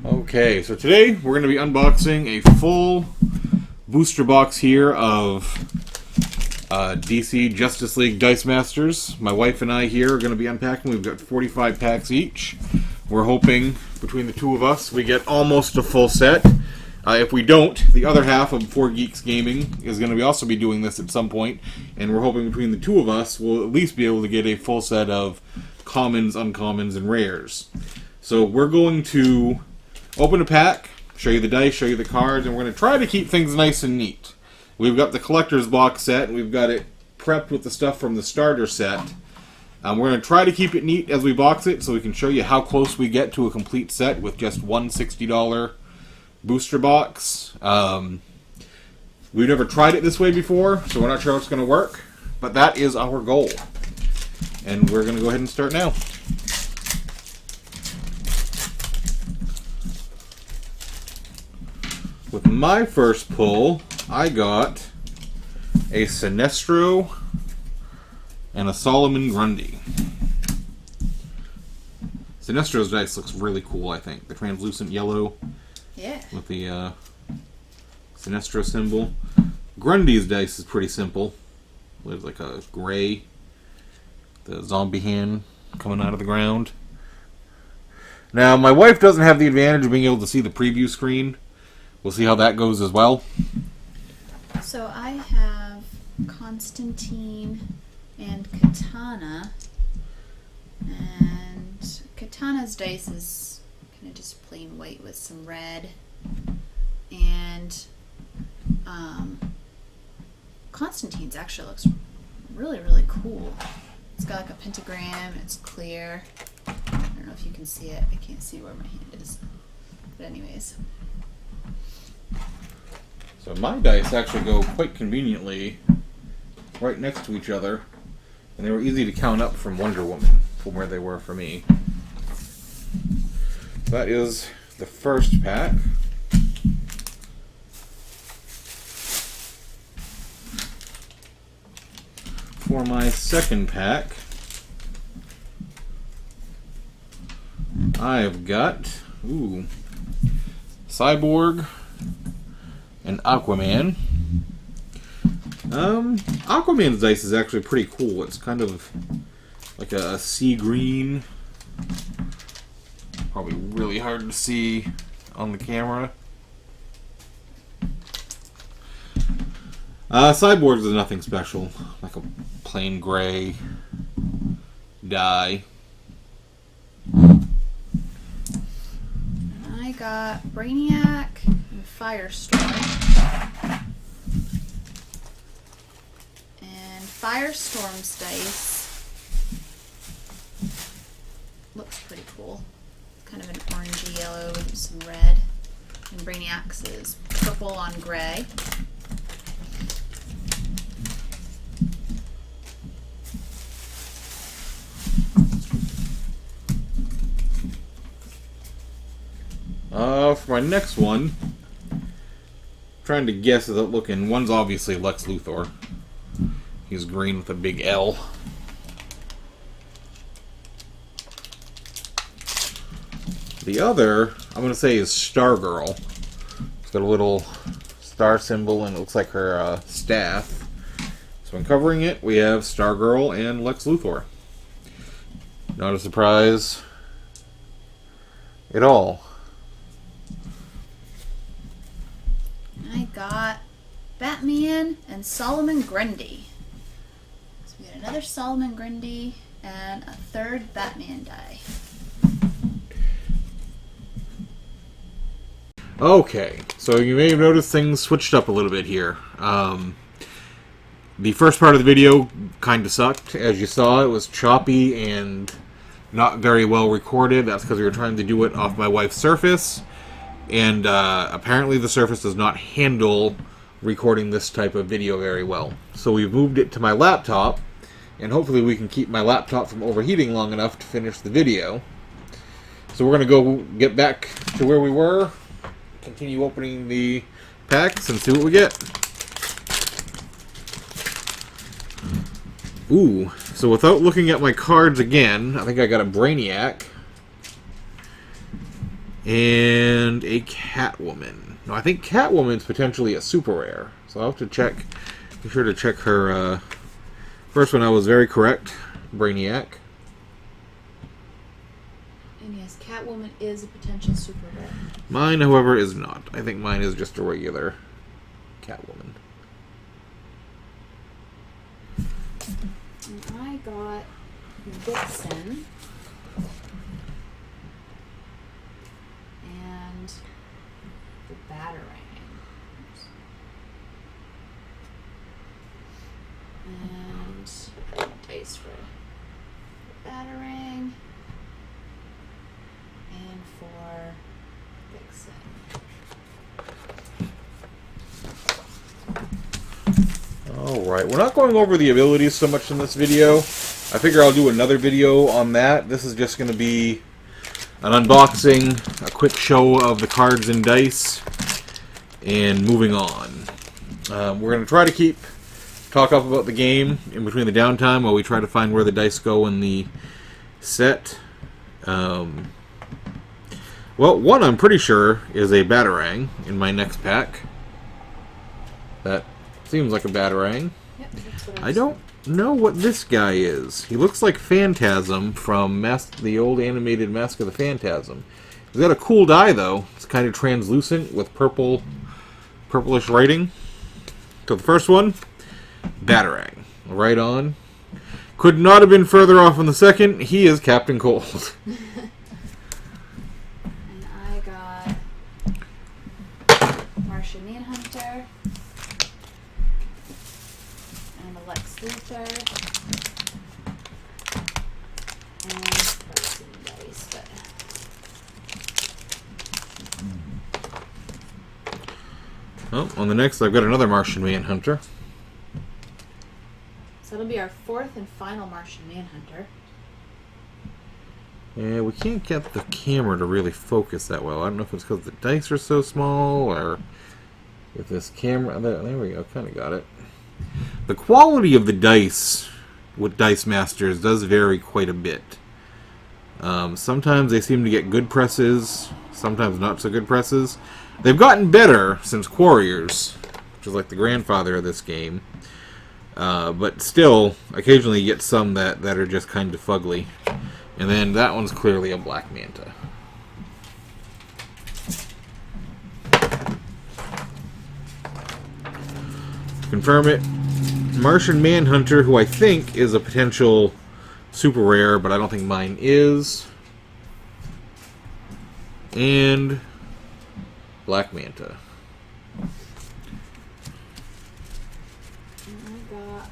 Okay, so today we're going to be unboxing a full booster box here of DC Justice League Dice Masters. My wife and I here are going to be unpacking. We've got 45 packs each. We're hoping between the two of us we get almost a full set. If we don't, the other half of 4 Geeks Gaming is going to also be doing this at some point, and we're hoping between the two of us we'll at least be able to get a full set of commons, uncommons, and rares. So we're going to open a pack, show you the dice, show you the cards, and we're going to try to keep things nice and neat. We've got the collector's box set, and we've got it prepped with the stuff from the starter set. We're going to try to keep it neat as we box it so we can show you how close we get to a complete set with just one $60 booster box. We've never tried it this way before, so we're not sure how it's going to work, but that is our goal. And we're going to go ahead and start now. With my first pull, I got a Sinestro and a Solomon Grundy. Sinestro's dice looks really cool, I think. The translucent yellow with the Sinestro symbol. Grundy's dice is pretty simple. There's like a gray, the zombie hand coming out of the ground. Now, my wife doesn't have the advantage of being able to see the preview screen. We'll see how that goes as well. So I have Constantine and Katana. And Katana's dice is kind of just plain white with some red. And Constantine's actually looks really, really cool. It's got like a pentagram. It's clear. I don't know if you can see it. I can't see where my hand is. But anyways. So my dice actually go quite conveniently right next to each other, and they were easy to count up from Wonder Woman from where they were for me. That is the first pack. For my second pack, I've got Cyborg and Aquaman. Aquaman's dice is actually pretty cool. It's kind of like a sea green. Probably really hard to see on the camera. Cyborg's is nothing special. Like a plain gray die. I got Brainiac and Firestorm. And Firestorm's dice looks pretty cool. It's kind of an orangey yellow with some red. And Brainiac's is purple on gray. For my next one, trying to guess without looking, one's obviously Lex Luthor. He's green with a big L. The other, I'm going to say, is Stargirl. It's got a little star symbol and it looks like her staff. So uncovering it, we have Stargirl and Lex Luthor. Not a surprise at all. I got Batman and Solomon Grundy. So we got another Solomon Grundy and a third Batman die. Okay, so you may have noticed things switched up a little bit here. The first part of the video kind of sucked. As you saw, it was choppy and not very well recorded. That's because we were trying to do it off my wife's Surface. And apparently the Surface does not handle recording this type of video very well. So we've moved it to my laptop, and hopefully we can keep my laptop from overheating long enough to finish the video. So we're going to go get back to where we were, continue opening the packs, and see what we get. Ooh, so without looking at my cards again, I think I got a Brainiac. And a Catwoman. No, I think Catwoman's potentially a super rare. So I'll have to check. Be sure to check her. First one I was very correct. Brainiac. And yes, Catwoman is a potential super rare. Mine, however, is not. I think mine is just a regular Catwoman. And I got Vixen. And the Batarang. And dice for the Batarang. And for Vixen. Alright, we're not going over the abilities so much in this video. I figure I'll do another video on that. This is just going to be an unboxing, a quick show of the cards and dice, and moving on. We're going to try to talk up about the game in between the downtime while we try to find where the dice go in the set. Well, one I'm pretty sure is a Batarang in my next pack. That seems like a Batarang. Yep, that's what I don't know what this guy is. He looks like Phantasm from the old animated Mask of the Phantasm. He's got a cool die, though. It's kind of translucent with purplish writing. So the first one, Batarang. Right on. Could not have been further off on the second. He is Captain Cold. And I got Martian Manhunter. And a Lex Luthor. And Person Dice, but Oh, on the next, I've got another Martian Manhunter. so it'll be our fourth and final Martian Manhunter. Yeah, we can't get the camera to really focus that well. I don't know if it's because the dice are so small or if this camera... There we go, kind of got it. The quality of the dice with Dice Masters does vary quite a bit. Sometimes they seem to get good presses, sometimes not so good presses. They've gotten better since Quarriors, which is like the grandfather of this game. But still, occasionally you get some that are just kind of fugly. And then that one's clearly a Black Manta. Confirm it. Martian Manhunter, who I think is a potential super rare, but I don't think mine is. And Black Manta. And I got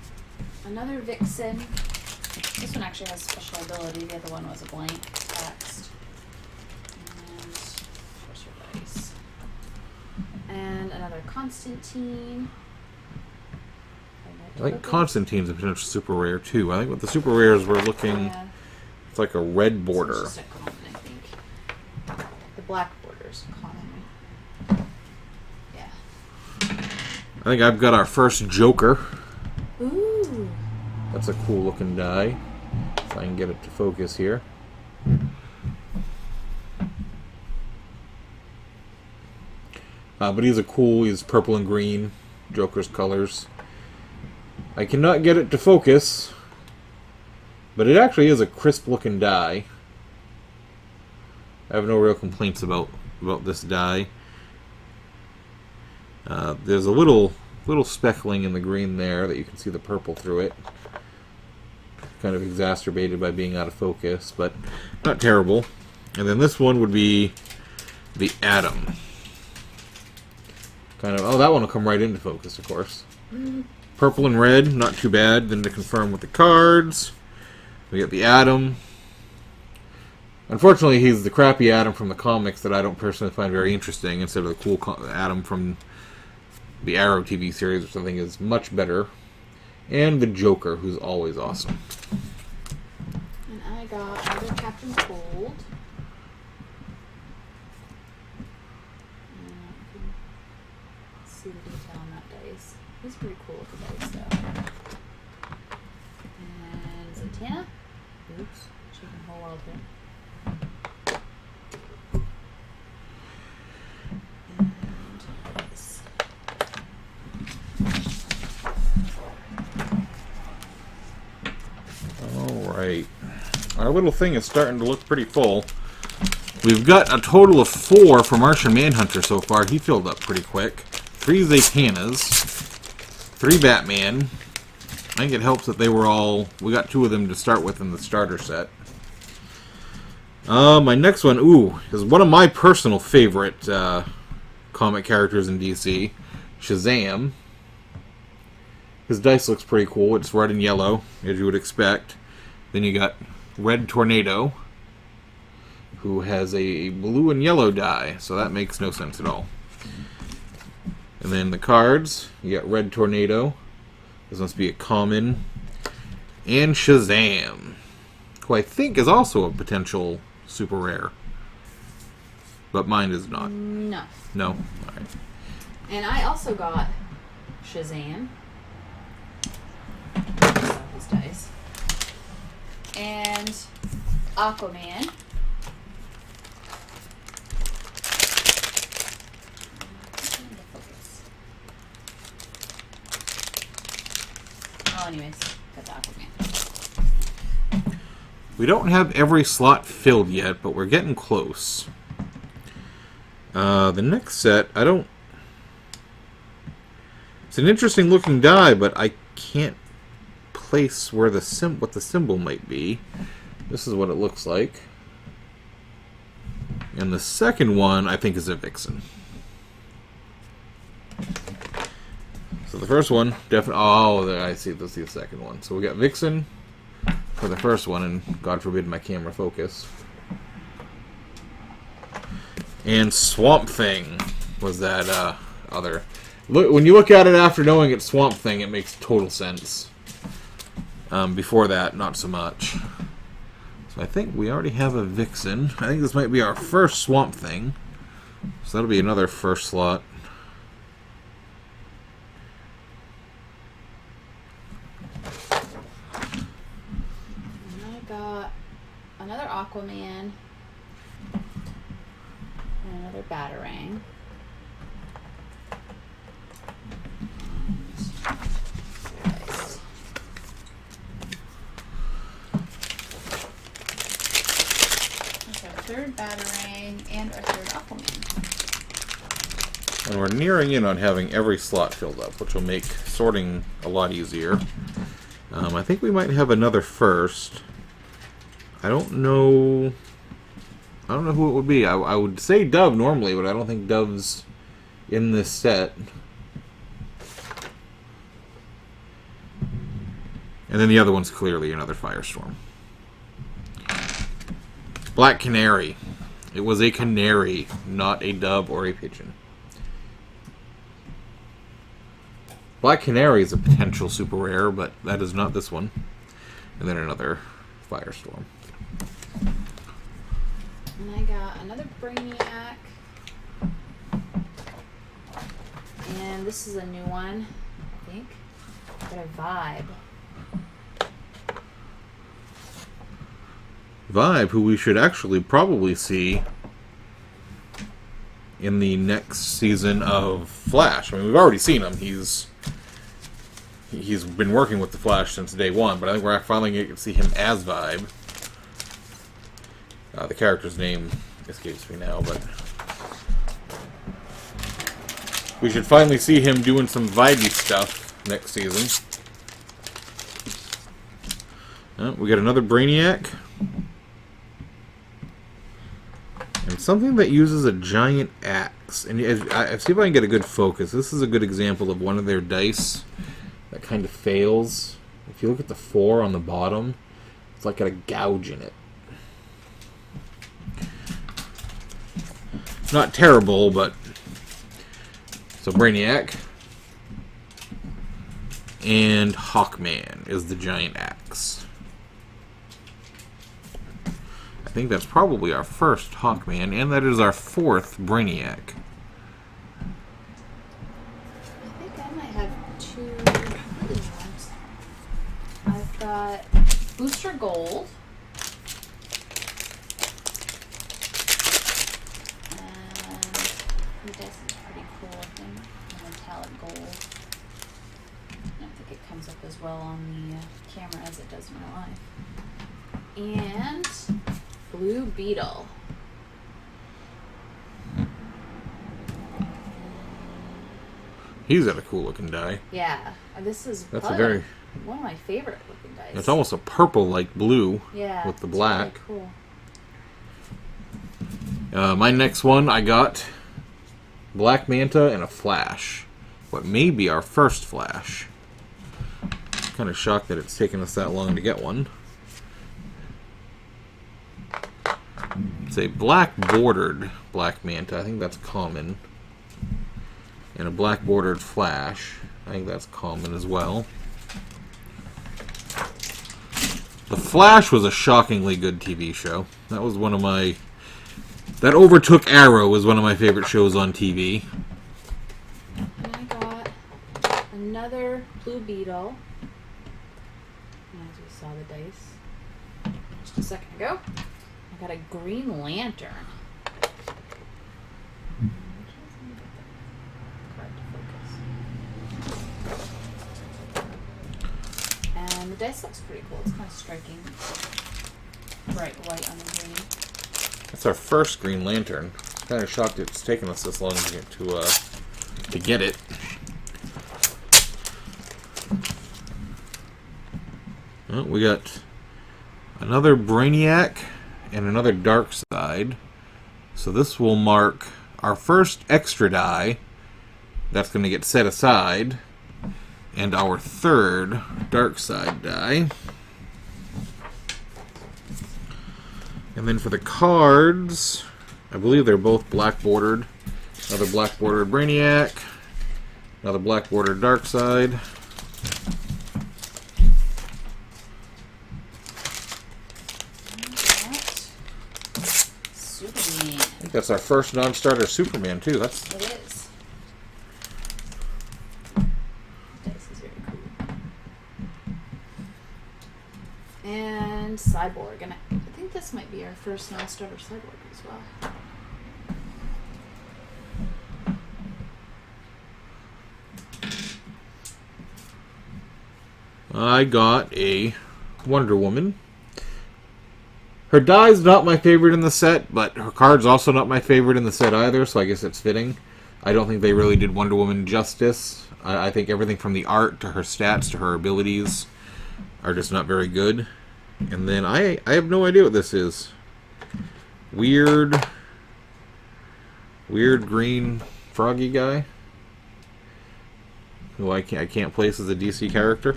another Vixen. This one actually has special ability. The other one was a blank text. And where's your dice? And another Constantine. I think Constantine's a potential super rare too. I think with the super rares we're looking, Yeah. it's like a red border. It's just a common, I think. The black border's common. Yeah. I think I've got our first Joker. Ooh. That's a cool looking die. If I can get it to focus here. But he's purple and green, Joker's colors. I cannot get it to focus, but it actually is a crisp looking die. I have no real complaints about this die. There's a little speckling in the green there that you can see the purple through it. Kind of exacerbated by being out of focus, but not terrible. And then this one would be the Atom. That one will come right into focus, of course. Purple and red, not too bad. Then to confirm with the cards, we get the Atom. Unfortunately, he's the crappy Atom from the comics that I don't personally find very interesting, instead of the cool Atom from the Arrow TV series, which I think is much better. And the Joker, who's always awesome. And I got another Captain Cold. See the detail on that dice. He's pretty cool with the dice, though. And Zatanna. Oops. Shaking the whole world here. our little thing is starting to look pretty full. We've got a total of 4 for Martian Manhunter so far. He filled up pretty quick. 3 Zatannas. 3 Batman. I think it helps that they were all... We got 2 of them to start with in the starter set. My next one, is one of my personal favorite comic characters in DC. Shazam. His dice looks pretty cool. It's red and yellow, as you would expect. Then you got Red Tornado, who has a blue and yellow die, so that makes no sense at all. And then the cards, you got Red Tornado. This must be a common. And Shazam, who I think is also a potential super rare. But mine is not. No. No? Alright. And I also got Shazam. So his dice. And Aquaman. Oh, anyways, got the Aquaman. We don't have every slot filled yet, but we're getting close. The next set, I don't... It's an interesting looking die, but I can't place where the what the symbol might be. This is what it looks like. And the second one, I think, is a Vixen. So the first one, definitely... Oh, there, I see. This is the second one. So we got Vixen for the first one, and God forbid my camera focus. And Swamp Thing was that other... Look, when you look at it after knowing it's Swamp Thing, it makes total sense. Before that, not so much. So I think we already have a Vixen. I think this might be our first Swamp Thing. So that'll be another first slot. And I got another Aquaman. And another Batarang. Third Batarang and our third Aquaman. And we're nearing in on having every slot filled up, which will make sorting a lot easier. I think we might have another first. I don't know who it would be. I would say Dove normally, but I don't think Dove's in this set. And then the other one's clearly another Firestorm. Black Canary. It was a canary, not a dove or a pigeon. Black Canary is a potential super rare, but that is not this one. And then another Firestorm. And I got another Brainiac. And this is a new one, I think. Got a Vibe. Vibe, who we should actually probably see in the next season of Flash. I mean, we've already seen him. He's been working with the Flash since day one, but I think we're finally going to see him as Vibe. The character's name escapes me now, but we should finally see him doing some Vibey stuff next season. We got another Brainiac. And something that uses a giant axe. And I see if I can get a good focus. This is a good example of one of their dice that kind of fails. If you look at the 4 on the bottom, it's like got a gouge in it. Not terrible, but... So Brainiac. And Hawkman is the giant axe. I think that's probably our first Hawkman, and that is our 4th Brainiac. I think I might have 2 other ones. I've got Booster Gold. And the dice is pretty cool, I think. Metallic gold. I don't think it comes up as well on the camera as it does in real life. And Blue Beetle. He's got a cool looking die. Yeah, this is That's probably a very... one of my favorite looking dice. It's almost a purple like blue. Yeah, with the it's black. Really cool. My next one, I got Black Manta and a Flash. What may be our first Flash. Kind of shocked that it's taken us that long to get one. It's a black bordered Black Manta. I think that's common. And a black bordered Flash. I think that's common as well. The Flash was a shockingly good TV show. That was one of my... That overtook Arrow was one of my favorite shows on TV. And I got another Blue Beetle. As we saw the dice just a second ago. I got a Green Lantern. And the dice looks pretty cool. It's kind of striking. Bright white on the green. That's our first Green Lantern. Kind of shocked it's taken us this long to get it. Well, we got another Brainiac and another Dark Side. So this will mark our first extra die that's going to get set aside, and our third Dark Side die. And then for the cards, I believe they're both black bordered. Another black bordered Brainiac, another black bordered Dark Side. Superman. I think that's our first non-starter Superman too. That's It is. Dice is very cool. And Cyborg, and I think this might be our first non-starter Cyborg as well. I got a Wonder Woman. Her die's not my favorite in the set, but her card's also not my favorite in the set either, so I guess it's fitting. I don't think they really did Wonder Woman justice. I think everything from the art to her stats to her abilities are just not very good. And then I have no idea what this is. Weird green froggy guy who I can't place as a DC character.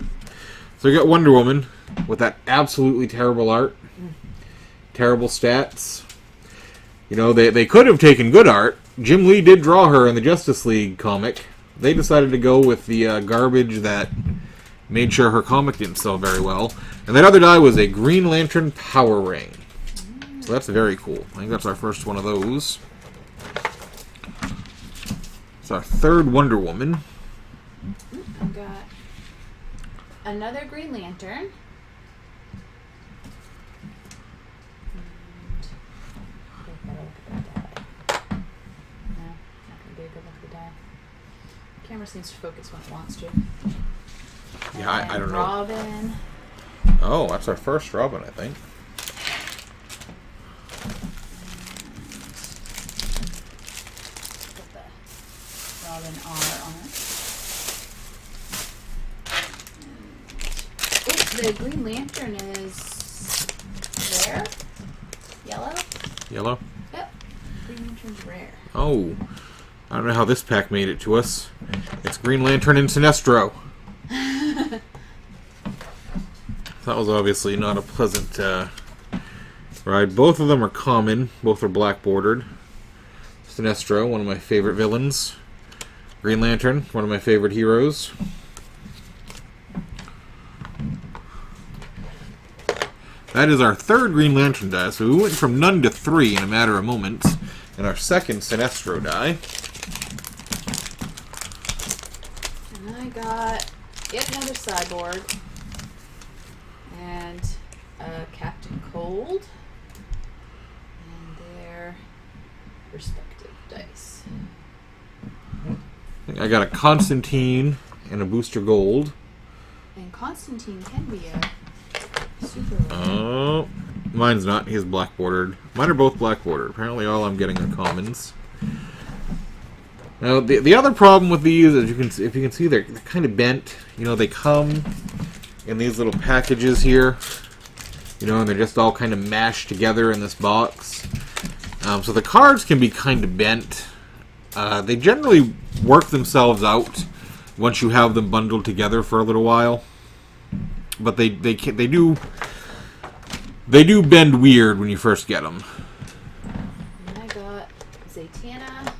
So we got Wonder Woman with that absolutely terrible art, terrible stats. You know, they could have taken good art. Jim Lee did draw her in the Justice League comic. They decided to go with the garbage that made sure her comic didn't sell very well. And that other die was a Green Lantern Power Ring. So that's very cool. I think that's our first one of those. It's our third Wonder Woman. I've got another Green Lantern. Camera seems to focus when it wants to. Yeah, I don't know. Robin. Oh, that's our first Robin, I think. Put the Robin R on it. Oh, the Green Lantern is rare? Yellow? Yellow? Yep. Green Lantern's rare. Oh, I don't know how this pack made it to us. It's Green Lantern and Sinestro. That was obviously not a pleasant ride. Both of them are common. Both are black bordered. Sinestro, one of my favorite villains. Green Lantern, one of my favorite heroes. That is our third Green Lantern die. So we went from none to 3 in a matter of moments. And our second Sinestro die. And I got yet another Cyborg. And Captain Cold. And their respective dice. I got a Constantine and a Booster Gold. And Constantine can be a super. Oh, Mine's not. He's black bordered. Mine are both black bordered. Apparently all I'm getting are commons. Now, the other problem with these, as you can see, if you can see, they're kind of bent. You know, they come in these little packages here. You know, and they're just all kind of mashed together in this box. So the cards can be kind of bent. They generally work themselves out once you have them bundled together for a little while. But they do bend weird when you first get them. And I got Zatanna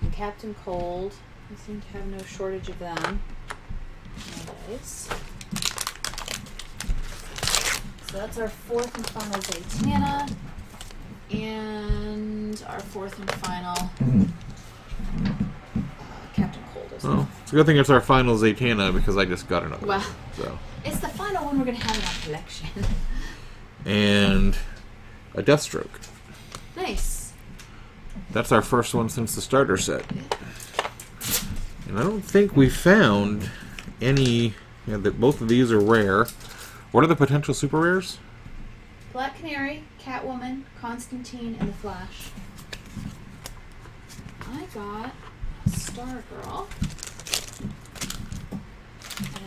and Captain Cold. I seem to have no shortage of them. Nice. So that's our fourth and final Zatanna. And our fourth and final Captain Cold as well. Well, it's a good thing it's our final Zatanna because I just got another one. So. It's the final one we're going to have in our collection. And a Deathstroke. Nice. That's our first one since the starter set. And I don't think we found any... that both of these are rare. What are the potential super rares? Black Canary, Catwoman, Constantine, and the Flash. I got Stargirl.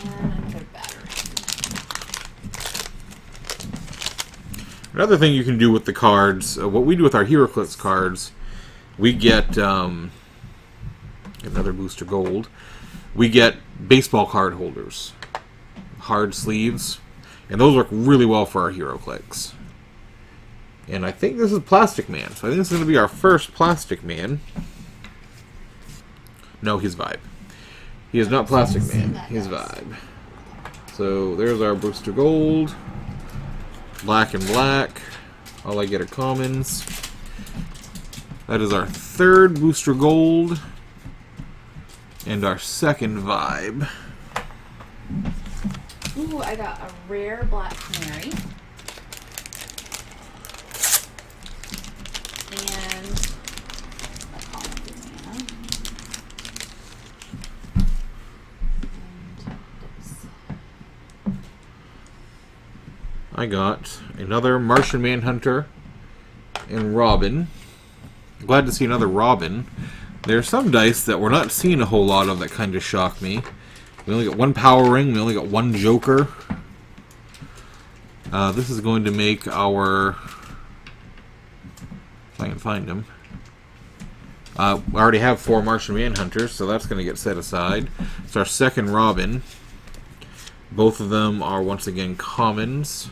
And another Batarang. Another thing you can do with the cards, what we do with our HeroClix cards, we get another booster gold. We get baseball card holders, hard sleeves, and those work really well for our HeroClix. And I think this is Plastic Man, so I think this is going to be our first Plastic Man. No, he's Vibe. He is not Plastic Man. He's Vibe. So there's our booster gold. Black and black. All I get are commons. That is our third booster gold. And our second Vibe. Ooh, I got a rare Black Canary. And a common Zatanna. I got another Martian Manhunter and Robin. Glad to see another Robin. There are some dice that we're not seeing a whole lot of that kind of shock me. We only got one Power Ring. We only got one Joker. This is going to make our... if I can find him. We already have 4 Martian Manhunters, so that's going to get set aside. It's our second Robin. Both of them are, once again, commons.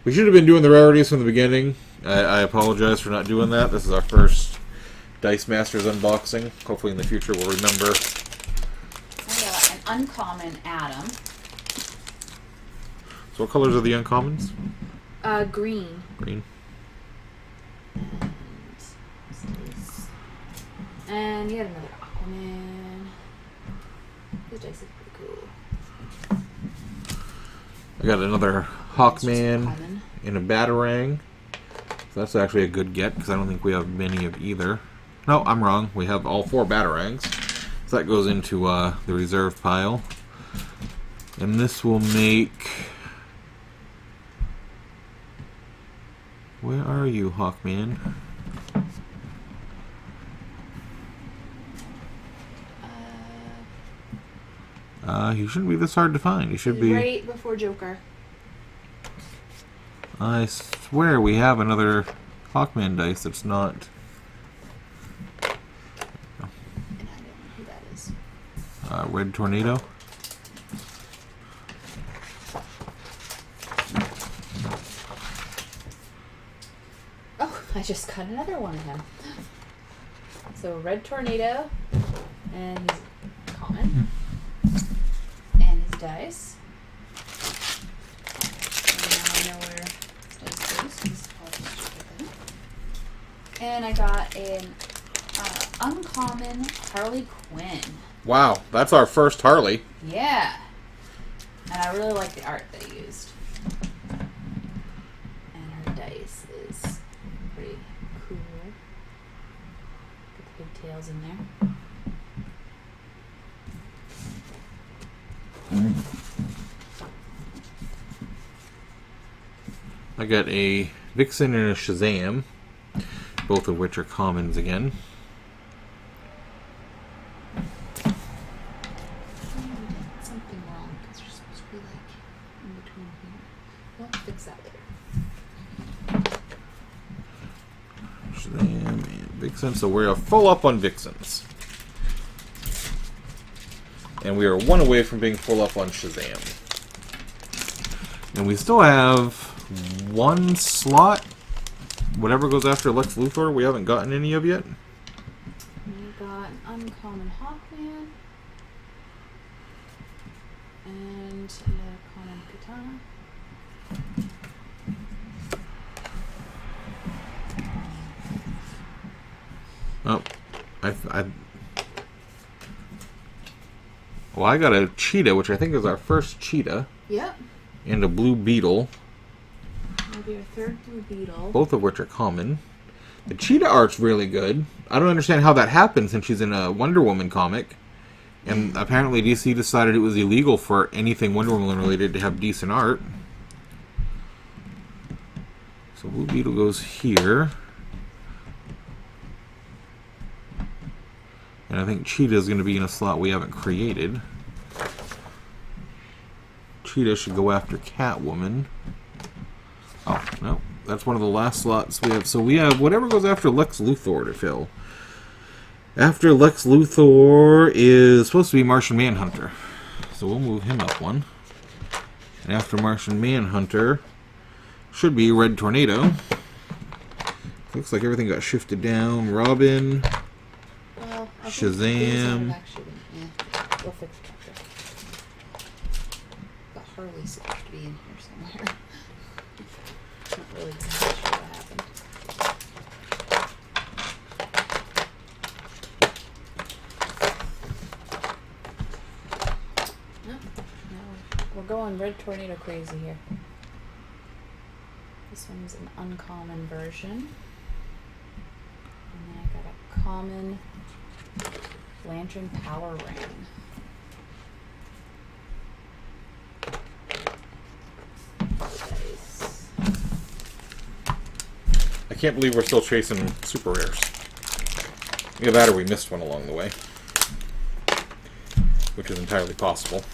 We should have been doing the rarities from the beginning. I apologize for not doing that. This is our first Dice Masters unboxing. Hopefully in the future we'll remember. I got an uncommon Adam. So what colors are the uncommons? Green. Green. And you got another Aquaman. This dice is pretty cool. I got another Hawkman and a Batarang. So that's actually a good get because I don't think we have many of either. No, I'm wrong. We have all 4 Batarangs. So that goes into the reserve pile. And this will make... where are you, Hawkman? He shouldn't be this hard to find. He should be... right before Joker. I swear we have another Hawkman dice that's not... And I don't know who that is. Red Tornado. Oh, I just got another one of him. So Red Tornado, and he's common, and his dice. And now I know where his dice goes. He's probably stupid. And I got an uncommon Harley Quinn. Wow, that's our first Harley. Yeah. And I really like the art they used. And her dice is pretty cool. Got the pigtails in there. I got a Vixen and a Shazam, both of which are commons again. Something wrong because you're supposed to be like in between here. We'll fix that later. Shazam and Vixen. So we're full up on Vixens. And we are one away from being full up on Shazam. And we still have one slot. Whatever goes after Lex Luthor, we haven't gotten any of yet. We got an uncommon Hawkman. And a common Katana. Oh, well, I got a cheetah, which I think is our first cheetah. Yep. And a blue beetle. Maybe our third blue beetle. Both of which are common. The cheetah art's really good. I don't understand how that happened since she's in a Wonder Woman comic. And apparently DC decided it was illegal for anything Wonder Woman related to have decent art. So blue beetle goes here. And I think cheetah is going to be in a slot we haven't created. Cheetah should go after Catwoman. Oh, no. That's one of the last slots we have. So we have whatever goes after Lex Luthor to fill. After Lex Luthor is supposed to be Martian Manhunter. So we'll move him up one. And after Martian Manhunter should be Red Tornado. Looks like everything got shifted down. Robin. Well, I Shazam. We'll fix it after. But Harley's supposed to be in here somewhere. Not really sure what happened. No, we're going Red Tornado crazy here. This one's an uncommon version. And then I got a common Lantern Power Ring. Nice. I can't believe we're still chasing super rares. Either that or we missed one along the way. Which is entirely possible.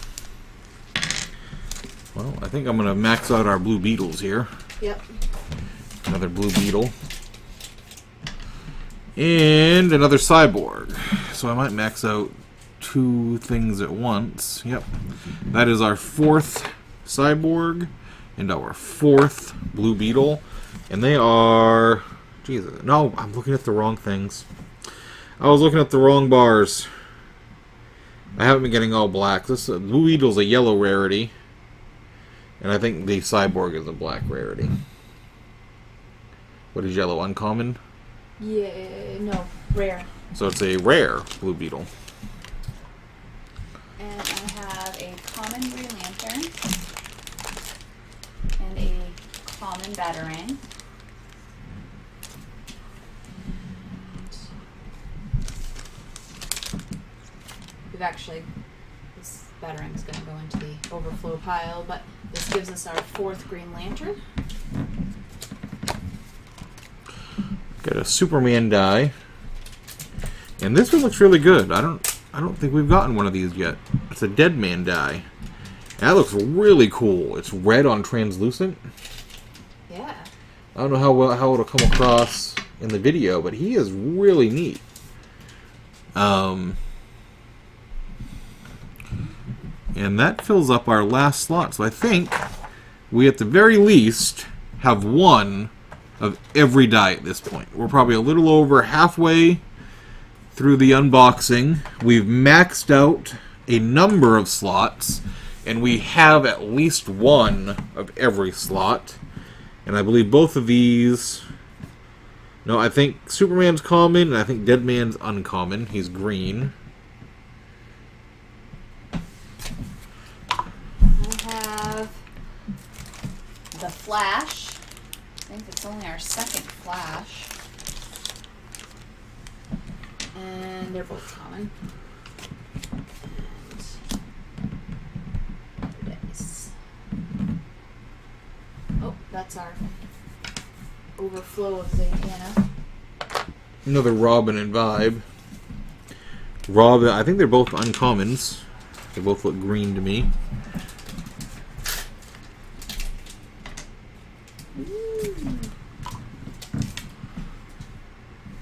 Well, I think I'm going to max out our blue beetles here. Yep. Another blue beetle. And another cyborg. So I might max out two things at once. Yep. That is our fourth cyborg and our fourth blue beetle. And they are... Jesus. No, I'm looking at the wrong things. I was looking at the wrong bars. I haven't been getting all black. This blue beetle's a yellow rarity. And I think the cyborg is a black rarity. What is yellow? Uncommon? Yeah, no, rare. So it's a rare blue beetle. And I have a common Green Lantern and a common Batarang. We've actually, this Batarang is going to go into the overflow pile, but this gives us our fourth Green Lantern. Got a Superman die. And this one looks really good. I don't think we've gotten one of these yet. It's a Dead Man die. That looks really cool. It's red on translucent. Yeah. I don't know how it'll come across in the video, but he is really neat. And that fills up our last slot. So I think we at the very least have one of every die at this point. We're probably a little over halfway through the unboxing. We've maxed out a number of slots, and we have at least one of every slot. And I believe both of these... No, I think Superman's common, and I think Deadman's uncommon. He's green. I have the Flash. I think it's only our second Flash. And they're both common. And dice. Oh, That's our overflow of the Anna. Another Robin and Vibe. Robin, I think they're both uncommons. They both look green to me.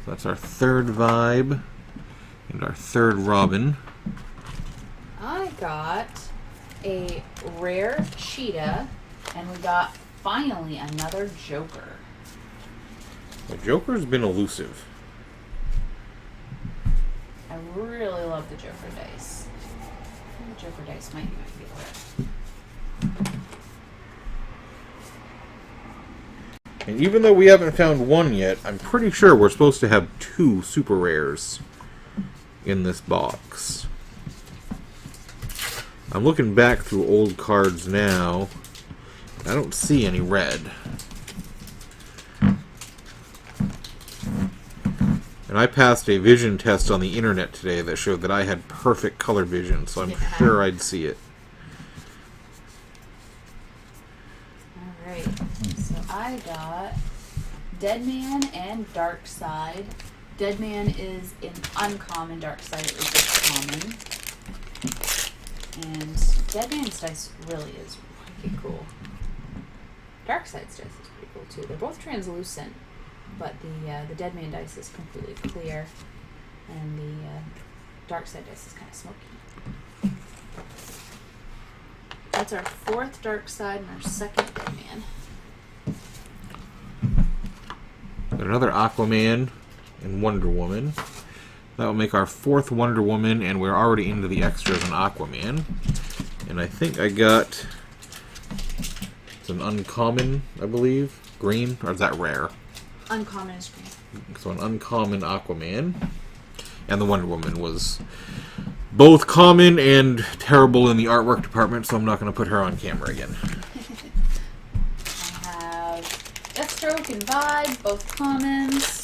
So that's our third Vibe and our third Robin. I got a rare cheetah, and we got finally another Joker. The Joker's been elusive. I really love the Joker dice. The Joker dice might be my favorite. And even though we haven't found one yet, I'm pretty sure we're supposed to have 2 super rares in this box. I'm looking back through old cards now. I don't see any red. And I passed a vision test on the internet today that showed that I had perfect color vision, so I'm sure I'd see it. Alright, so I got Deadman and Darkside. Deadman is an uncommon, Darkside is a common. And Deadman's dice really is pretty cool. Darkside's dice is pretty cool too. They're both translucent, but the Deadman dice is completely clear, and the Darkside dice is kind of smoky. That's our 4th Darkside and our 2nd Deadman. Another Aquaman and Wonder Woman. That will make our 4th Wonder Woman, and we're already into the extras on Aquaman. And I think I got... It's an uncommon, I believe. Green, or is that rare? Uncommon is green. So an uncommon Aquaman. And the Wonder Woman was both common and terrible in the artwork department, so I'm not going to put her on camera again. I have Deathstroke and Vibe, both commons.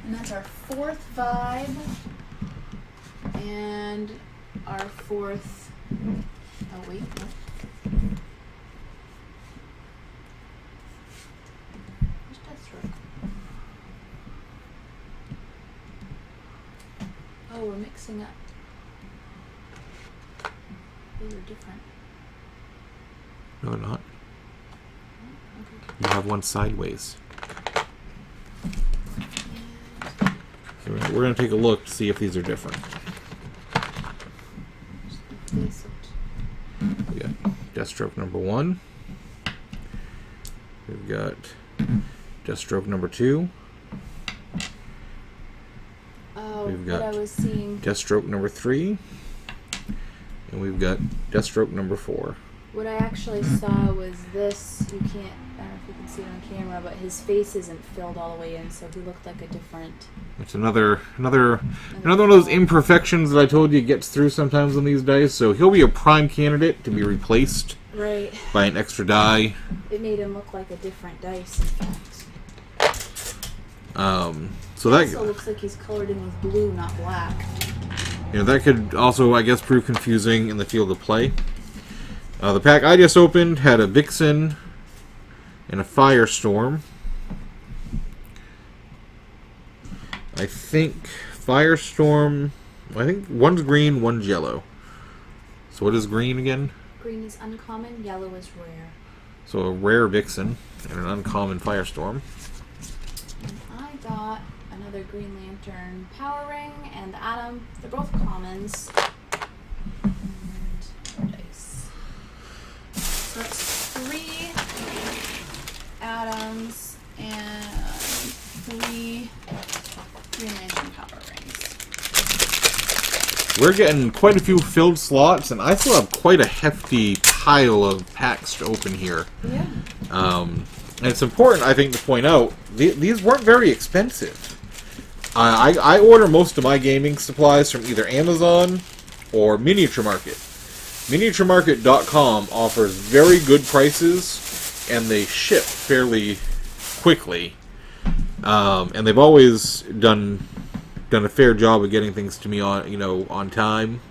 And that's our 4th Vibe and our 4th. Oh wait, no. Where's Deathstroke? Oh, we're mixing up. These are different. No, they're not. Okay. You have one sideways. So we're going to take a look to see if these are different. We got Deathstroke number 1. We've got Deathstroke number 2. Oh, We've got what I was seeing. Deathstroke number 3. And we've got Deathstroke number 4. What I actually saw was this. You can't, I don't know if you can see it on camera, but his face isn't filled all the way in, so he looked like a different. It's another one of those imperfections that I told you gets through sometimes on these dice. So he'll be a prime candidate to be replaced by an extra die. It made him look like a different dice, in fact. So that also looks like he's colored in with blue, not black. You know, that could also, I guess, prove confusing in the field of play. The pack I just opened had a Vixen and a Firestorm. I think Firestorm... I think one's green, one's yellow. So what is green again? Green is uncommon, yellow is rare. So a rare Vixen and an uncommon Firestorm. And I got another Green Lantern Power Ring and the Atom. They're both commons. And more dice. So that's 3 Atoms and 3 Green Lantern Power Rings. We're getting quite a few filled slots, and I still have quite a hefty pile of packs to open here. Yeah. And it's important, I think, to point out, these weren't very expensive. I order most of my gaming supplies from either Amazon or Miniature Market. MiniatureMarket.com offers very good prices, and they ship fairly quickly. And they've always done a fair job of getting things to me on time.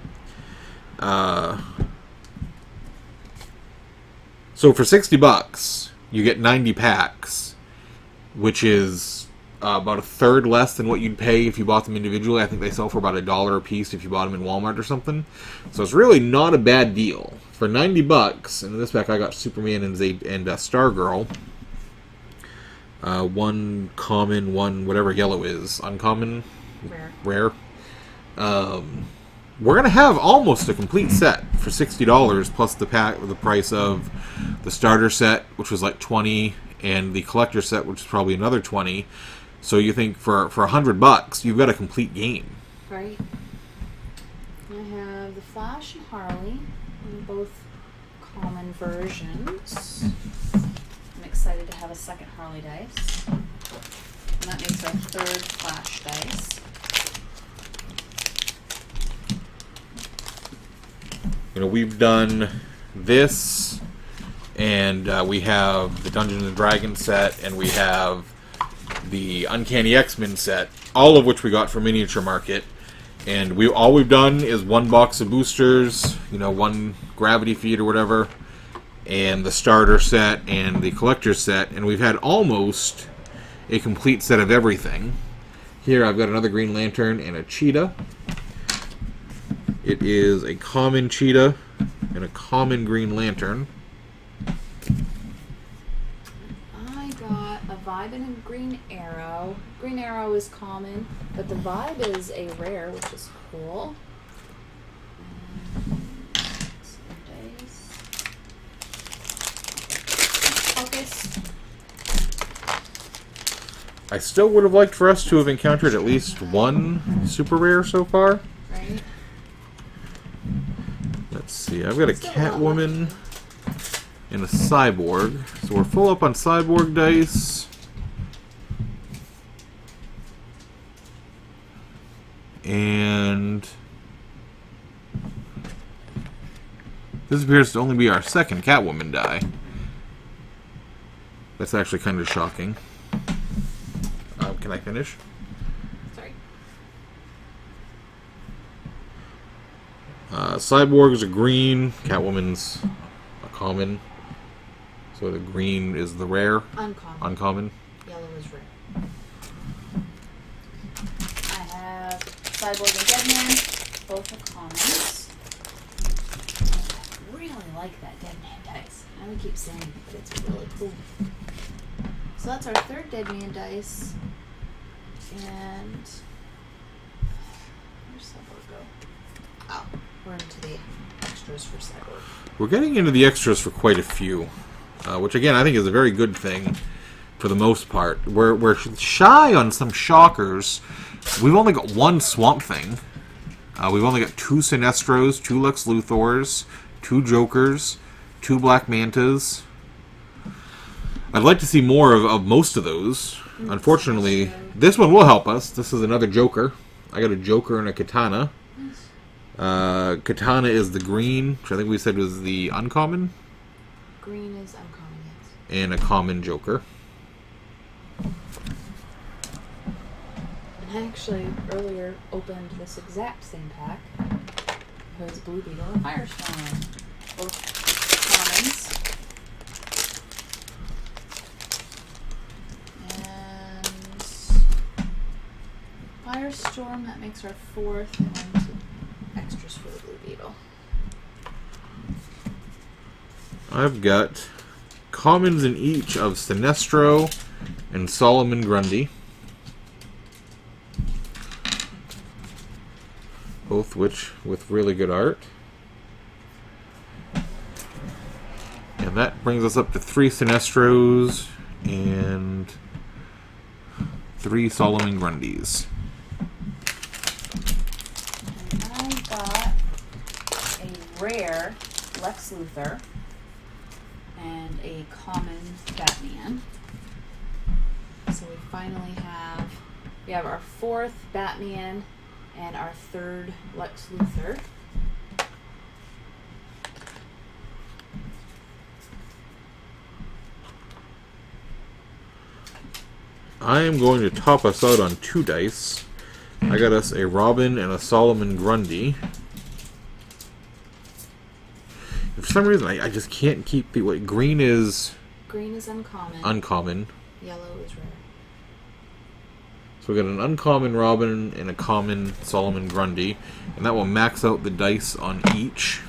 So for $60, you get 90 packs, which is about a third less than what you'd pay if you bought them individually. I think they sell for about $1 a piece if you bought them in Walmart or something. So it's really not a bad deal. For $90, and in this pack I got Superman and Stargirl. One common, one whatever yellow is. Uncommon? Rare. We're going to have almost a complete set for $60 plus the price of the starter set, which was like $20, and the collector set, which is probably another $20. So you think for $100, you've got a complete game. Right. I have the Flash and Harley in both common versions. I'm excited to have a second Harley dice. And that makes our third Flash dice. You know, we've done this, and we have the Dungeons and Dragons set, and we have the Uncanny X-Men set, all of which we got from Miniature Market. And all we've done is one box of boosters, you know, one gravity feed or whatever, and the starter set and the collector set, and we've had almost a complete set of everything. Here I've got another Green Lantern and a cheetah. It is a common cheetah and a common Green Lantern. I got a Vibe and a Green Arrow. Green Arrow is common, but the Vibe is a rare, which is cool. Focus. I still would have liked for us to have encountered at least one super rare so far. Right. Let's see, I've got a Catwoman and a Cyborg. So we're full up on Cyborg dice. And this appears to only be our second Catwoman die. That's actually kind of shocking. Can I finish? Sorry. Cyborg is a green. Catwoman's a common. So the green is the rare. Uncommon. Yellow is rare. I have Cyborg and Deadman. Both are commons. I really like that Deadman dice. I know we keep saying it, but it's really cool. So that's our third Deadman dice. And where's Cyborg go? Oh, we're into the extras for Cyborg. We're getting into the extras for quite a few, which again I think is a very good thing for the most part. We're shy on some shockers. We've only got one Swamp Thing. We've only got 2 Sinestros, 2 Lex Luthors, 2 Jokers, 2 Black Mantas. I'd like to see more of most of those. Unfortunately, this one will help us. This is another Joker. I got a Joker and a Katana. Katana is the green, which I think we said was the uncommon. Green is uncommon, yes. And a common Joker. And I actually earlier opened this exact same pack. It was Blue Beetle and Firestorm. Both commons. Firestorm, that makes our fourth, and then 2 extras for the Blue Beetle. I've got commons in each of Sinestro and Solomon Grundy. Both which with really good art. And that brings us up to 3 Sinestros and 3 Solomon Grundys. I got a rare Lex Luthor and a common Batman. So we finally have our 4th Batman and our 3rd Lex Luthor. I am going to top us out on 2 dice. I got us a Robin and a Solomon Grundy. some reason, I just can't keep the... What, green is uncommon. uncommon. Yellow is rare. So we got an uncommon Robin and a common Solomon Grundy. And that will max out the dice on each.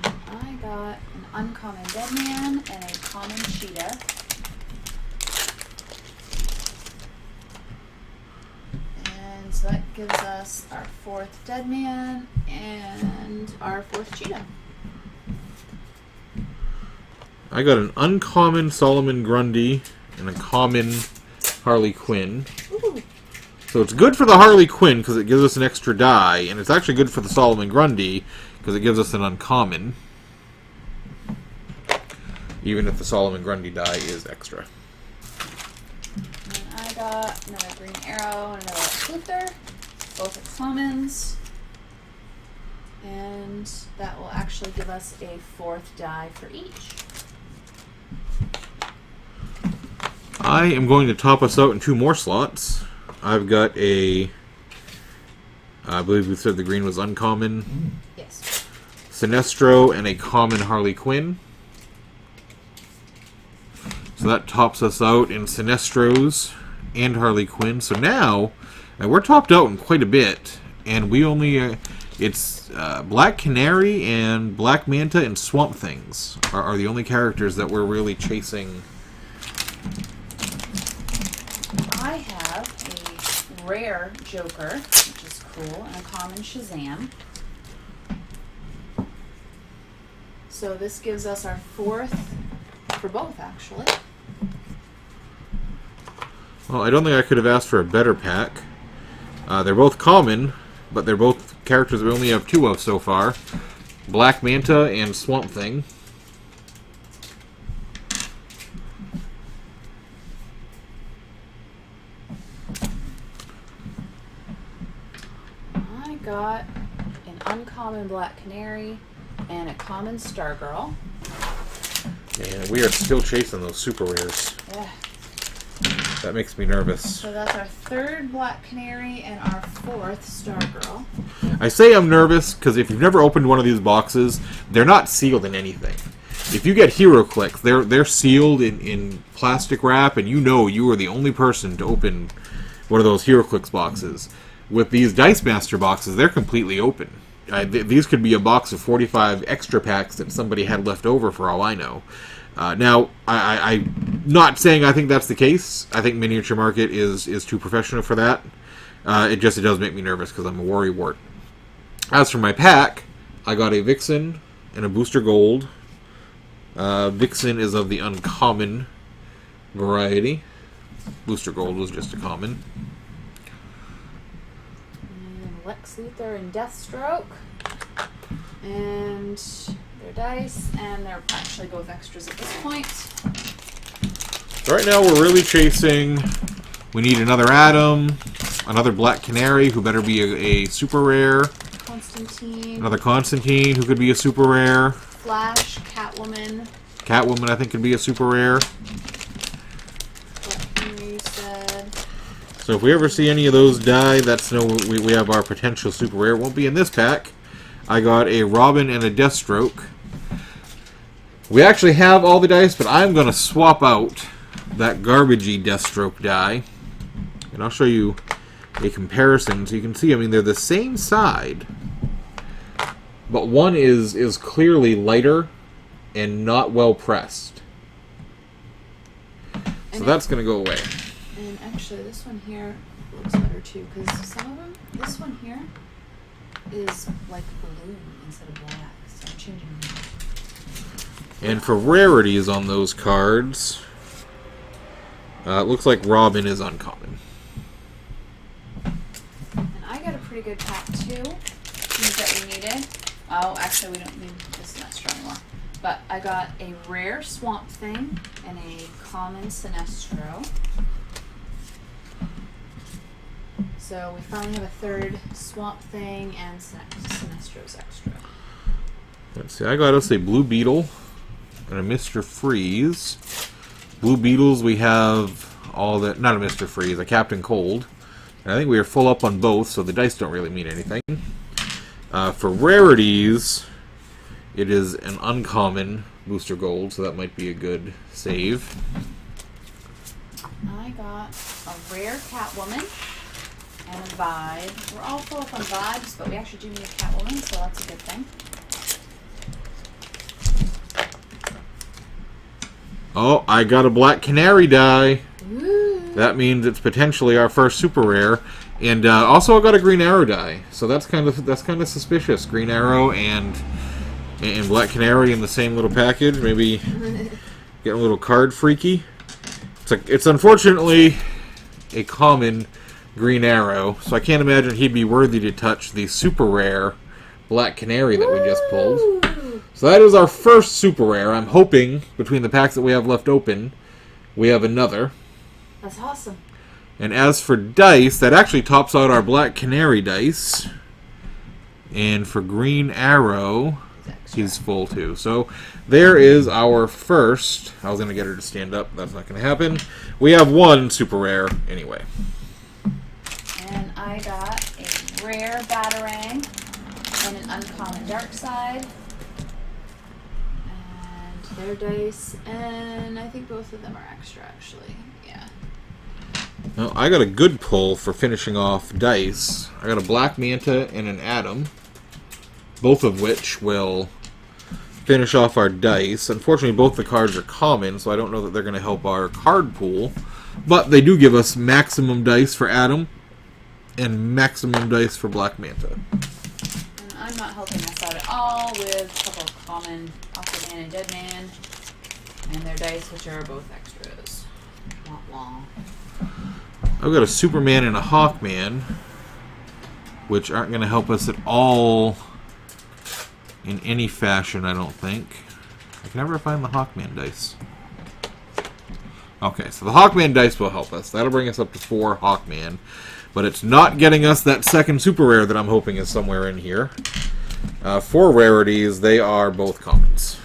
I got an uncommon Deadman and a common Cheetah. And so that gives us our 4th Deadman and our 4th Cheetah. I got an uncommon Solomon Grundy and a common Harley Quinn. Ooh. So it's good for the Harley Quinn because it gives us an extra die, and it's actually good for the Solomon Grundy because it gives us an uncommon. Even if the Solomon Grundy die is extra. And I got another Green Arrow and another Luther, both are commons. And that will actually give us a 4th die for each. I am going to top us out in 2 more slots. I've got a... I believe we said the green was uncommon. Yes. Sinestro and a common Harley Quinn. So that tops us out in Sinestros and Harley Quinn. So now, we're topped out in quite a bit. And we only... it's Black Canary and Black Manta and Swamp Things are the only characters that we're really chasing. I have a rare Joker, which is cool, and a common Shazam. So this gives us our 4th for both, actually. Well, I don't think I could have asked for a better pack. They're both common, but they're both characters we only have 2 of so far. Black Manta and Swamp Thing. I got an uncommon Black Canary and a common Stargirl. And we are still chasing those super rares. Yeah. That makes me nervous. So that's our 3rd Black Canary and our 4th Stargirl. I say I'm nervous because if you've never opened one of these boxes, they're not sealed in anything. If you get HeroClix, they're sealed in plastic wrap, and you are the only person to open one of those HeroClix boxes. With these Dice Master boxes, they're completely open. These could be a box of 45 extra packs that somebody had left over for all I know. Now, I'm not saying I think that's the case. I think Miniature Market is too professional for that. It does make me nervous because I'm a worrywart. As for my pack, I got a Vixen and a Booster Gold. Vixen is of the uncommon variety. Booster Gold was just a common. And Lex Luthor and Deathstroke. And their dice, and they're actually both extras at this point. Right now we're really chasing... We need another Atom, another Black Canary, who better be a super rare. Constantine. Another Constantine, who could be a super rare. Flash, Catwoman. Catwoman, I think, could be a super rare. What Henry said. So if we ever see any of those die, that's we have our potential super rare. It won't be in this pack. I got a Robin and a Deathstroke. We actually have all the dice, but I'm going to swap out that garbagey Deathstroke die. And I'll show you a comparison so you can see, I mean, they're the same side. But one is clearly lighter and not well pressed. So that's going to go away. And actually, this one here looks better too, because some of them, this one here is like blue instead of black. So I'm changing them. And for rarities on those cards, it looks like Robin is uncommon. And I got a pretty good pack too. Things that we needed. Oh, actually, we don't need this extra anymore. But I got a rare Swamp Thing and a common Sinestro. So we finally have a 3rd Swamp Thing and Sinestro's extra. Let's see, I got us a Blue Beetle and a Mr. Freeze. Blue Beetles, we have all that, not a Mr. Freeze, a Captain Cold. And I think we are full up on both, so the dice don't really mean anything. For rarities, It is an uncommon booster gold, so that might be a good save. I got a rare Catwoman and a vibe. We're all full up on vibes, but we actually do need a Catwoman, so that's a good thing. Oh, I got a Black Canary die. Ooh. That means it's potentially our first super rare. And also I got a Green Arrow die. So that's kind of suspicious. Green Arrow and Black Canary in the same little package. Maybe getting a little card freaky. It's unfortunately a common Green Arrow, so I can't imagine he'd be worthy to touch the super rare Black Canary that we just pulled. So that is our first super rare. I'm hoping, between the packs that we have left open, we have another. That's awesome. And as for dice, that actually tops out our Black Canary dice. And for Green Arrow, he's full too. So there is our first. I was going to get her to stand up. That's not going to happen. We have one super rare anyway. And I got a rare Batarang and an uncommon Dark Side. And their dice. And I think both of them are extra, actually. Yeah. Well, I got a good pull for finishing off dice. I got a Black Manta and an Atom. Both of which will finish off our dice. Unfortunately, both the cards are common, so I don't know that they're going to help our card pool. But they do give us maximum dice for Atom and maximum dice for Black Manta. And I'm not helping us out at all with a couple of common Aquaman and Deadman and their dice, which are both extras. Wah wah. I've got a Superman and a Hawkman, which aren't going to help us at all in any fashion, I don't think. I can never find the Hawkman dice. Okay, so the Hawkman dice will help us. That'll bring us up to 4 Hawkman. But it's not getting us that second super rare that I'm hoping is somewhere in here. 4 rarities, they are both commons.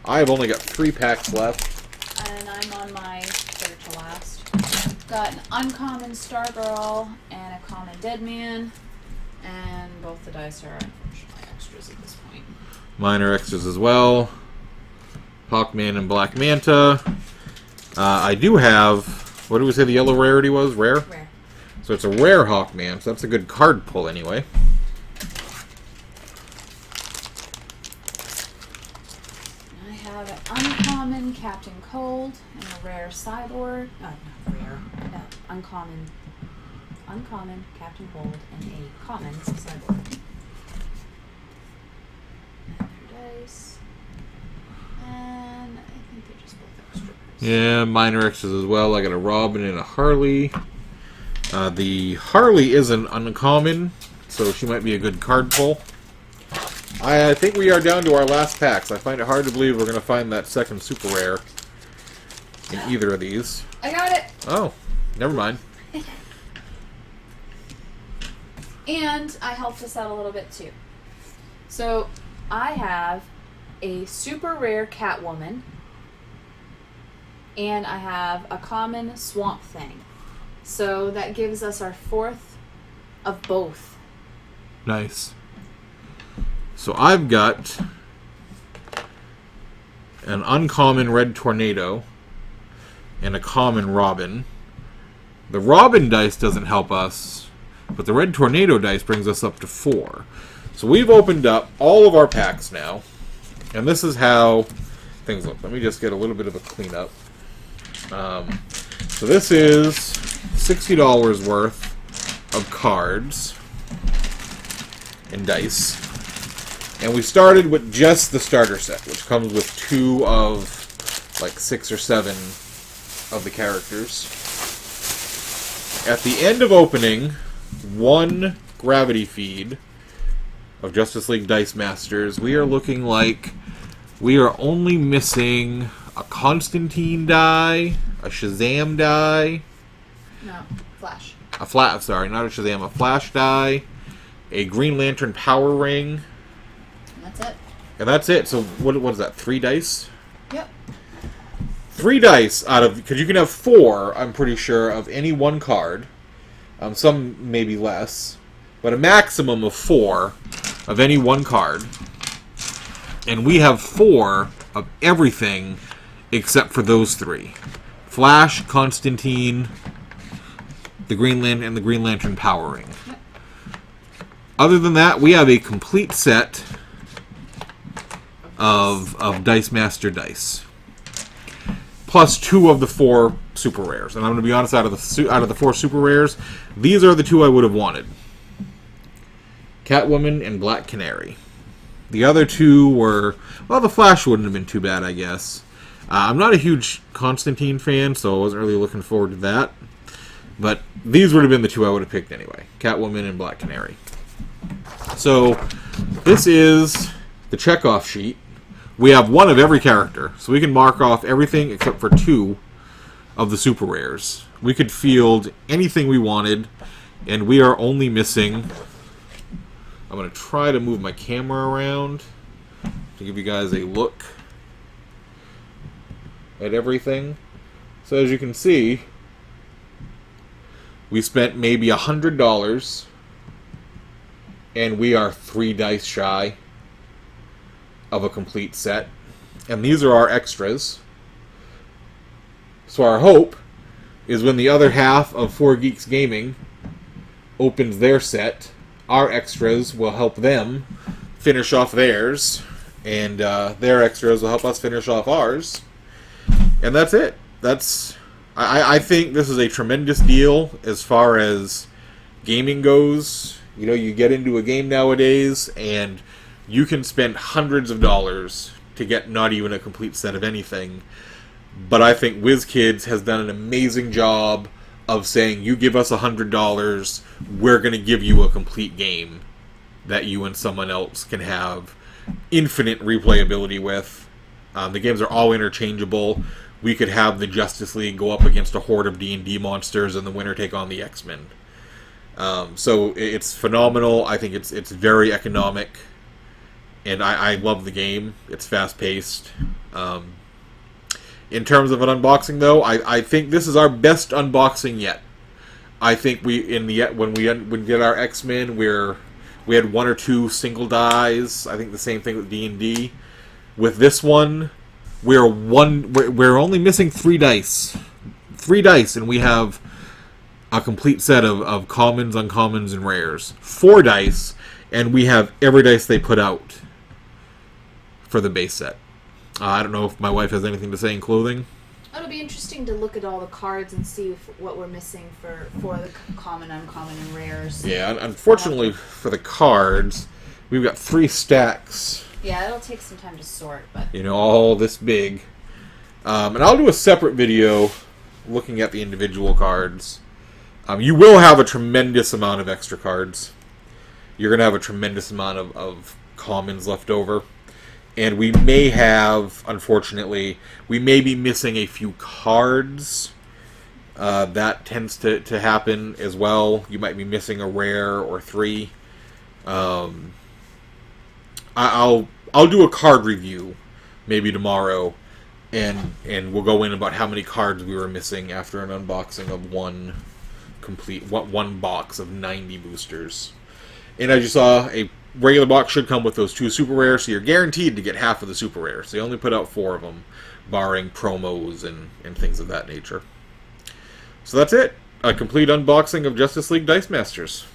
I have only got 3 packs left. And I'm on my third to last. Got an uncommon Stargirl and a common Deadman. And both the dice are unfortunately extras at this point. Mine are extras as well. Hawkman and Black Manta. I do have, what did we say the yellow rarity was? Rare? Rare. So it's a rare Hawkman, so that's a good card pull anyway. I have an uncommon Captain Cold and a rare Cyborg. Not rare. Uncommon Captain Cold and a common Cyborg. And their dice. And I think they're just both extras. Yeah, mine are extras as well. I got a Robin and a Harley. The Harley is an uncommon, so she might be a good card pull. I think we are down to our last packs. I find it hard to believe we're going to find that second super rare in either of these. I got it! Oh, never mind. And I helped us out a little bit too. So I have a super rare Catwoman, and I have a common Swamp Thing. So that gives us our 4th of both. Nice. So I've got an uncommon Red Tornado and a common Robin. The Robin dice doesn't help us, but the Red Tornado dice brings us up to 4. So we've opened up all of our packs now, and this is how things look. Let me just get a little bit of a cleanup. So this is $60 worth of cards and dice. And we started with just the starter set, which comes with 2 of like 6 or 7 of the characters. At the end of opening 1 gravity feed of Justice League Dice Masters, we are looking like we are only missing a Constantine die, a Shazam die. No, Flash. Sorry, not a Shazam, a Flash die, a Green Lantern power ring. And that's it. And that's it. So what is that, 3 dice? Yep. 3 dice out of, because you can have 4, I'm pretty sure, of any one card. Some maybe less. But a maximum of 4 of any one card. And we have 4 of everything except for those 3. Flash, Constantine, the Green Lantern, and the Green Lantern Power Ring. Other than that, we have a complete set of Dice Master dice. Plus 2 of the 4 super rares. And I'm going to be honest, out of the 4 super rares, these are the 2 I would have wanted. Catwoman and Black Canary. The other 2 were... Well, the Flash wouldn't have been too bad, I guess. I'm not a huge Constantine fan, so I wasn't really looking forward to that. But these would have been the 2 I would have picked anyway. Catwoman and Black Canary. So, this is the checkoff sheet. We have 1 of every character, so we can mark off everything except for 2 of the super rares. We could field anything we wanted, and we are only missing... I'm going to try to move my camera around to give you guys a look at everything. So as you can see, we spent maybe $100, and we are 3 dice shy of a complete set. And these are our extras. So our hope is when the other half of 4 Geeks Gaming opens their set, our extras will help them finish off theirs, and their extras will help us finish off ours. And that's it. I think this is a tremendous deal as far as gaming goes. You know, you get into a game nowadays, and you can spend hundreds of dollars to get not even a complete set of anything. But I think WizKids has done an amazing job of saying, you give us $100, we're going to give you a complete game that you and someone else can have infinite replayability with. The games are all interchangeable. We could have the Justice League go up against a horde of D&D monsters, and the winner take on the X-Men. So it's phenomenal. I think it's very economic, and I love the game. It's fast-paced. In terms of an unboxing, though, I think this is our best unboxing yet. I think when we get our X-Men, we had 1 or 2 single dies. I think the same thing with D&D. With this one, we're only missing 3 dice. 3 dice, and we have a complete set of commons, uncommons, and rares. 4 dice, and we have every dice they put out for the base set. I don't know if my wife has anything to say in clothing. It'll be interesting to look at all the cards and see what we're missing for the common, uncommon, and rares. Yeah, unfortunately for the cards, we've got 3 stacks. Yeah, it'll take some time to sort, but... You know, all this big. And I'll do a separate video looking at the individual cards. You will have a tremendous amount of extra cards. You're going to have a tremendous amount of commons left over. And we may have, unfortunately, we may be missing a few cards. That tends to happen as well. You might be missing a rare or 3. I'll do a card review maybe tomorrow, and we'll go in about how many cards we were missing after an unboxing of one box of 90 boosters. And as you saw, a regular box should come with those 2 super rares, so you're guaranteed to get half of the super rares. They only put out 4 of them, barring promos and things of that nature. So that's it. A complete unboxing of Justice League Dice Masters.